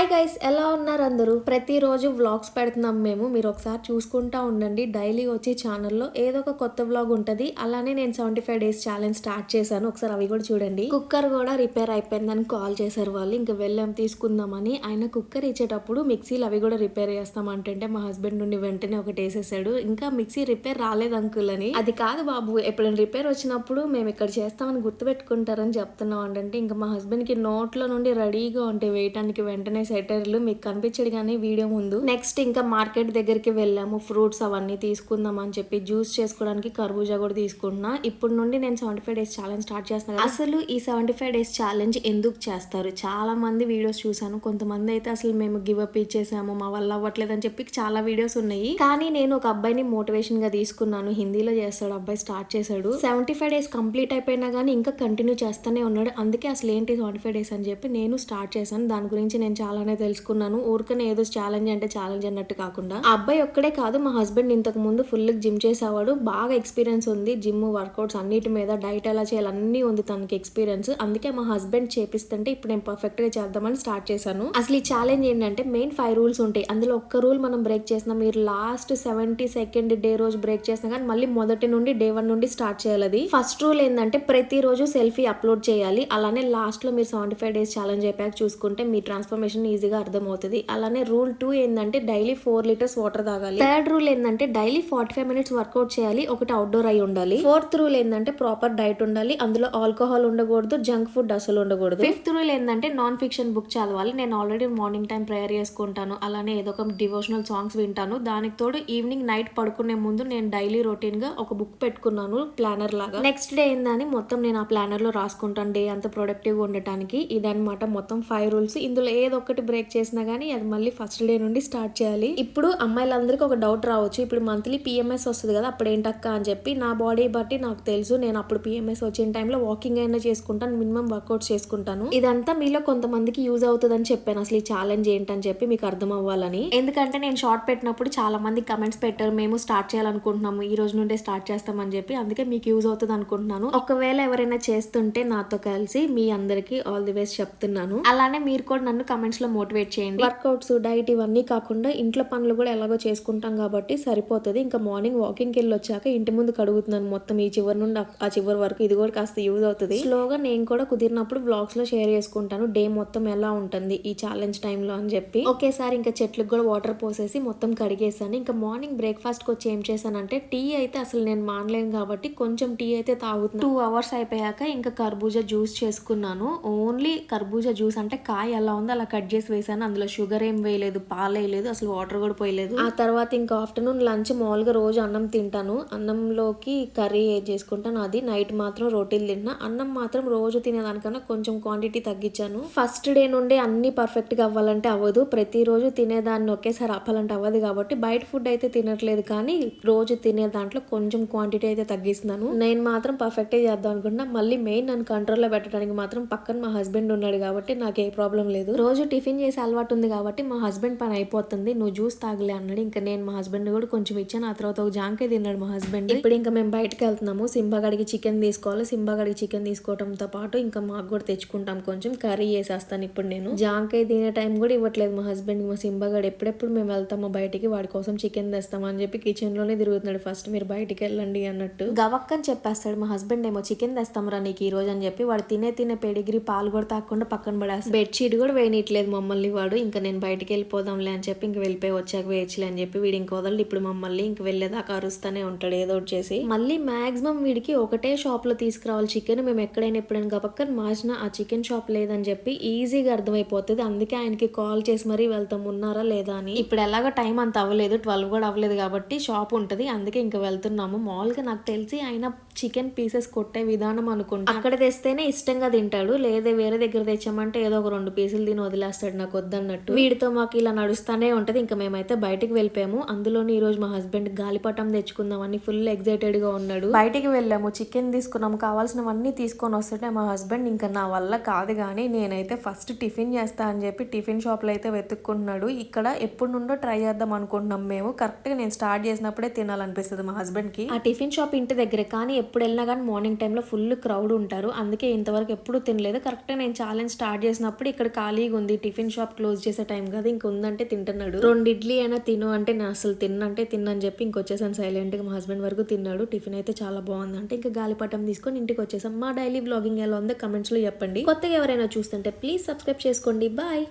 Hi guys, ఎలా ఉన్నారు అందరూ? ప్రతిరోజు వ్లాగ్స్ పెడుతున్నాం మీరు ఒకసారి చూసుకుంటా ఉండండి. డైలీ వచ్చి ఛానల్లో ఏదో ఒక కొత్త వ్లాగ్ ఉంటుంది. అలానే నేను 75 డేస్ ఛాలెంజ్ స్టార్ట్ చేశాను, ఒకసారి అవి కూడా చూడండి. కుక్కర్ కూడా రిపేర్ అయిపోయిందని కాల్ చేశారు వాళ్ళు. ఇంకా వెళ్ళాం తీసుకుందామని. ఆయన కుక్కర్ ఇచ్చేటప్పుడు మిక్సీలు అవి కూడా రిపేర్ చేస్తామంటే మా హస్బెండ్ నుండి వెంటనే ఒకటి వేసేసాడు. ఇంకా మిక్సీ రిపేర్ రాలేదు అంకుల్ అని. అది కాదు బాబు, ఎప్పుడైనా రిపేర్ వచ్చినప్పుడు మేము ఇక్కడ చేస్తామని గుర్తుపెట్టుకుంటారని చెప్తున్నాం అంటే ఇంకా మా హస్బెండ్ కి నోట్లో నుండి రెడీగా ఉంటాయి వేయటానికి వెంటనే సెటర్లు. మీకు కనిపించడు కానీ వీడియో ముందు. నెక్స్ట్ ఇంకా మార్కెట్ దగ్గరికి వెళ్ళాము. ఫ్రూట్స్ అవన్నీ తీసుకుందాం అని చెప్పి జ్యూస్ చేసుకోవడానికి కర్బూజా కూడా తీసుకుంటున్నా. ఇప్పుడు నుండి నేను 75 డేస్ ఛాలెంజ్ స్టార్ట్ చేస్తున్నాను. అసలు ఈ 75 డేస్ ఛాలెంజ్ ఎందుకు చేస్తారు? చాలా మంది వీడియోస్ చూసాను. కొంతమంది అయితే అసలు మేము గివ్ అప్ ఇచ్చేసాము, మా వల్ల అవ్వట్లేదు అని చెప్పి చాలా వీడియోస్ ఉన్నాయి. కానీ నేను ఒక అబ్బాయిని మోటివేషన్ గా తీసుకున్నాను. హిందీలో చేస్తాడు అబ్బాయి, స్టార్ట్ చేశాడు. 75 డేస్ కంప్లీట్ అయిపోయినా కానీ ఇంకా కంటిన్యూ చేస్తూనే ఉన్నాడు. అందుకే అసలు ఏంటి 75 డేస్ అని చెప్పి నేను స్టార్ట్ చేశాను. దాని గురించి నేను చాలానే తెలుసుకున్నాను. ఊరికనే ఏదో ఛాలెంజ్ అంటే ఛాలెంజ్ అన్నట్టు కాకుండా. ఆ అబ్బాయి ఒక్కడే కాదు, మా హస్బెండ్ ఇంతకు ముందు ఫుల్ జిమ్ చేసేవాడు. బాగా ఎక్స్పీరియన్స్ ఉంది జిమ్ వర్కౌట్స్ అన్నిటి మీద. డైట్ ఎలా చేయాలి అన్ని ఉంది తనకి ఎక్స్పీరియన్స్. అందుకే మా హస్బెండ్ చేపిస్తుంటే ఇప్పుడు నేను పర్ఫెక్ట్ గా చేద్దామని స్టార్ట్ చేశాను. అసలు ఈ ఛాలెంజ్ ఏంటంటే మెయిన్ 5 రూల్స్ ఉంటాయి. అందులో ఒక్క రూల్ మనం బ్రేక్ చేసినా, మీరు లాస్ట్ 72nd డే రోజు బ్రేక్ చేసినా కానీ మళ్ళీ మొదటి నుండి డే 1 నుండి స్టార్ట్ చేయాలి. అది ఫస్ట్ రూల్ ఏంటంటే ప్రతి రోజు సెల్ఫీ అప్లోడ్ చేయాలి. అలానే లాస్ట్ లో మీరు 75 డేస్ ఛాలెంజ్ అయిపోయాక చూసుకుంటే మీ ట్రాన్స్ఫర్మేషన్ ఈజీగా అర్థమవుతుంది. అలానే రూల్ 2 ఏంటంటే డైలీ 4 లీటర్స్ వాటర్ తాగాలి. థర్డ్ రూల్ ఏంటంటే డైలీ 45 మినిట్స్ వర్కౌట్ చేయాలి. ఒకటి అవుట్డోర్ అయి ఉండాలి. ఫోర్త్ రూల్ ఏంటంటే ప్రాపర్ డైట్ ఉండాలి. అందులో ఆల్కహాల్ ఉండకూడదు, జంక్ ఫుడ్ అసలు ఉండకూడదు. ఫిఫ్త్ రూల్ ఏంటంటే నాన్ ఫిక్షన్ బుక్ చదవాలి. నేను ఆల్రెడీ మార్నింగ్ టైం ప్రేయర్ చేసుకుంటాను. అలానే ఏదో ఒక డివోషనల్ సాంగ్స్ వింటాను. దానికి తోడు ఈవినింగ్ నైట్ పడుకునే ముందు నేను డైలీ రొటీన్ గా ఒక బుక్ పెట్టుకున్నాను ప్లానర్ లాగా. నెక్స్ట్ డే ఏందని మొత్తం నేను ఆ ప్లానర్ లో రాసుకుంటాను డే అంత ప్రొడక్టివ్ గా ఉండటానికి. ఇదన్నమాట మొత్తం 5 రూల్స్. ఇందులో ఏదో ఒకటి బ్రేక్ చేసినా గానీ అది మళ్ళీ ఫస్ట్ డే నుండి స్టార్ట్ చేయాలి. ఇప్పుడు అమ్మాయిలందరికీ ఒక డౌట్ రావచ్చు, ఇప్పుడు మంత్లీ పిఎంఎస్ వస్తుంది కదా, అప్పుడు ఏంటక్క అని చెప్పి. నా బాడీ బట్టి నాకు తెలుసు, నేను అప్పుడు పిఎంఎస్ వచ్చిన టైంలో వాకింగ్ అయినా చేసుకుంటాను, మినిమం వర్కౌట్స్ చేసుకుంటాను. ఇదంతా మీలో కొంతమందికి యూజ్ అవుతుందని చెప్పాను. అసలు ఈ ఛాలెంజ్ ఏంటని చెప్పి మీకు అర్థం అవ్వాలని. ఎందుకంటే నేను షార్ట్ పెట్టినప్పుడు చాలా మంది కమెంట్స్ పెట్టారు, మేము స్టార్ట్ చేయాలనుకుంటున్నాము, ఈ రోజు నుండే స్టార్ట్ చేస్తామని చెప్పి. అందుకే మీకు యూజ్ అవుతుంది అనుకుంటున్నాను. ఒకవేళ ఎవరైనా చేస్తుంటే నాతో కలిసి మీ అందరికి ఆల్ ది బెస్ట్ చెప్తున్నాను. అలానే మీరు కూడా నన్ను కమెంట్స్ లో మోటివేట్ చేయండి. వర్కౌట్స్, డైట్ ఇవన్నీ కాకుండా ఇంట్లో పనులు కూడా ఎలాగో చేసుకుంటాం కాబట్టి సరిపోతుంది. ఇంకా మార్నింగ్ వాకింగ్కి వెళ్ళి వచ్చాక ఇంటి ముందు కడుగుతున్నాను మొత్తం ఈ చివరి నుండి ఆ చివరి వరకు. ఇది కూడా కాస్త యూజ్ అవుతుంది. స్లోగా నేను కూడా కుదిరినప్పుడు వ్లాగ్స్ లో షేర్ చేసుకుంటాను డే మొత్తం ఎలా ఉంటుంది ఈ ఛాలెంజ్ టైంలో అని చెప్పి. ఒకేసారి ఇంకా చెట్లకు కూడా వాటర్ పోసేసి మొత్తం కడిగేసాను. ఇంకా మార్నింగ్ బ్రేక్ఫాస్ట్ కి వచ్చి ఏం చేశానంటే టీ అయితే అసలు నేను మానలేను కాబట్టి కొంచెం టీ అయితే తాగుతున్నాను. 2 అవర్స్ అయిపోయాక ఇంకా కర్బూజా జ్యూస్ చేసుకున్నాను. ఓన్లీ కర్బూజా జ్యూస్ అంటే కాయ ఎలా ఉందో అలా కట్ చేసి వేసాను. అందులో షుగర్ ఏం వేయలేదు, పాలు వేయలేదు, అసలు వాటర్ కూడా పోయలేదు. ఆ తర్వాత ఇంకా ఆఫ్టర్నూన్ లంచ్ మామూలుగా రోజు అన్నం తింటాను. అన్నంలోకి కర్రీ చేసుకుంటాను. అది నైట్ మాత్రం రోటీలు తింటున్నా. అన్నం మాత్రం రోజు తినేదానికన్నా కొంచెం క్వాంటిటీ తగ్గించాను. ఫస్ట్ డే నుండి అన్ని పర్ఫెక్ట్ గా అవ్వాలంటే అవ్వదు. ప్రతిరోజు తినేదాన్ని ఒకేసారి అవ్వాలంటే అవ్వదు కాబట్టి బయట ఫుడ్ అయితే తినట్లేదు, కానీ రోజు తినే దాంట్లో కొంచెం క్వాంటిటీ అయితే తగ్గిస్తున్నాను. నేను మాత్రం పర్ఫెక్ట్ చేద్దాం అనుకుంటున్నా. మళ్ళీ మెయిన్ నన్ను కంట్రోల్లో పెట్టడానికి మాత్రం పక్కన మా హస్బెండ్ ఉన్నాడు కాబట్టి నాకు ఏ ప్రాబ్లం లేదు. రోజు టిఫిన్ చేసే అలవాటు ఉంది కాబట్టి మా హస్బెండ్ పని అయిపోతుంది. నువ్వు జ్యూస్ తాగలే అన్నాడు. ఇంకా నేను మా హస్బెండ్ కూడా కొంచెం ఇచ్చాను. ఆ తర్వాత ఒక జాంకాయ తిన్నాడు మా హస్బెండ్. ఇప్పుడు ఇంకా మేము బయటకు వెళ్తున్నాము. సింబాగడికి చికెన్ తీసుకోవాలి. సింబాగడికి చికెన్ తీసుకోవడంతో పాటు ఇంకా మాకు కూడా తెచ్చుకుంటాం. కొంచెం కర్రీ చేసేస్తాను ఇప్పుడు నేను. జాంకాయ తినే టైం కూడా ఇవ్వట్లేదు మా హస్బెండ్. మా సింబాగడ్ ఎప్పుడెప్పుడు మేము వెళ్తామో బయటికి వాడి కోసం చికెన్ తెస్తామా అని చెప్పి కిచెన్ లోనే తిరుగుతున్నాడు. ఫస్ట్ మీరు బయటికి వెళ్ళండి అన్నట్టు గవక్కని చెప్పేస్తాడు మా హస్బెండ్. ఏమో చికెన్ తెస్తాంరా నీకు ఈ రోజు అని చెప్పి వాడు తినే పెడిగిరి పాలు కూడా తాకుండా పక్కన పడేస్తాడు. బెడ్షీట్ కూడా వేయనట్లేదు మమ్మల్ని వాడు. ఇంకా నేను బయటకి వెళ్ళిపోదాంలే అని చెప్పి ఇంక వెళ్ళిపోయి వచ్చాక వేయచ్చులే అని చెప్పి వీడి ఇంక వదలడు. ఇప్పుడు మమ్మల్ని ఇంక వెళ్ళేదాకా అరుస్తానే ఉంటాడు ఏదో ఒకటి చేసి. మళ్ళీ మాక్సిమం వీడికి ఒకటే షాప్ లో తీసుకురావాలి చికెన్. మేము ఎక్కడైనా ఎప్పుడైనా గబక్కన మార్చిన ఆ చికెన్ షాప్ లేదని చెప్పి ఈజీగా అర్థమైపోతుంది. అందుకే ఆయనకి కాల్ చేసి మరీ వెళ్తాం ఉన్నారా లేదా అని. ఇప్పుడు ఎలాగో టైం అంత అవ్వలేదు, 12 కూడా అవ్వలేదు కాబట్టి షాప్ ఉంటది. అందుకే ఇంకా వెళ్తున్నాము. మామూలుగా నాకు తెలిసి ఆయన చికెన్ పీసెస్ కొట్టే విధానం అనుకుంటా. అక్కడ తెస్తేనే ఇష్టంగా తింటాడు, లేదా వేరే దగ్గర తెచ్చామంటే ఏదో ఒక 2 పీసులు తిని వదిలేస్తాడు నాకు వద్దన్నట్టు. వీడితో మాకు ఇలా నడుస్తానే ఉంటది. ఇంకా మేమైతే బయటికి వెళ్ళిపోయాము. అందులోని ఈ రోజు మా హస్బెండ్ గాలిపటం తెచ్చుకుందామని ఫుల్ ఎక్సైటెడ్ గా ఉన్నాడు. బయటికి వెళ్ళాము, చికెన్ తీసుకున్నాము, కావాల్సినవన్నీ తీసుకొని వస్తుంటే మా హస్బెండ్ ఇంకా నా వల్ల కాదు కానీ నేనైతే ఫస్ట్ టిఫిన్ చేస్తా అని చెప్పి టిఫిన్ షాప్ లో అయితే వెతుక్కుంటున్నాడు. ఇక్కడ ఎప్పుడు నుండో ట్రై చేద్దాం అనుకుంటున్నాం మేము. కరెక్ట్ గా నేను స్టార్ట్ చేసినప్పుడే తినాలనిపిస్తుంది మా హస్బెండ్ కి. ఆ టిఫిన్ షాప్ ఇంటి దగ్గరే, కానీ ఎప్పుడు వెళ్ళినా కానీ మార్నింగ్ టైంలో ఫుల్ క్రౌడ్ ఉంటారు. అందుకే ఇంతవరకు ఎప్పుడు తినలేదు. కరెక్ట్గా నేను ఛాలెంజ్ స్టార్ట్ చేసినప్పుడు ఇక్కడ ఖాళీగా ఉంది టిఫిన్ షాప్ క్లోజ్ చేసే టైం కదా, ఇంక ఉందంటే తింటున్నాడు. 2 ఇడ్లీ అయినా తిను అంటే నేను అసలు తిన్నంటే తిన్నని చెప్పి ఇంకొచ్చేసాను సైలెంట్ గా. మా హస్బెండ్ వరకు తిన్నాడు. టిఫిన్ అయితే చాలా బాగుంది అంటే ఇంకా గాలిపటం తీసుకొని ఇంటికి వచ్చేసాం. మా డైలీ వ్లాగింగ్ ఎలా ఉందో కమెంట్స్ లో చెప్పండి. కొత్తగా ఎవరైనా చూస్తుంటే ప్లీజ్ సబ్స్క్రైబ్ చేసుకోండి. బాయ్.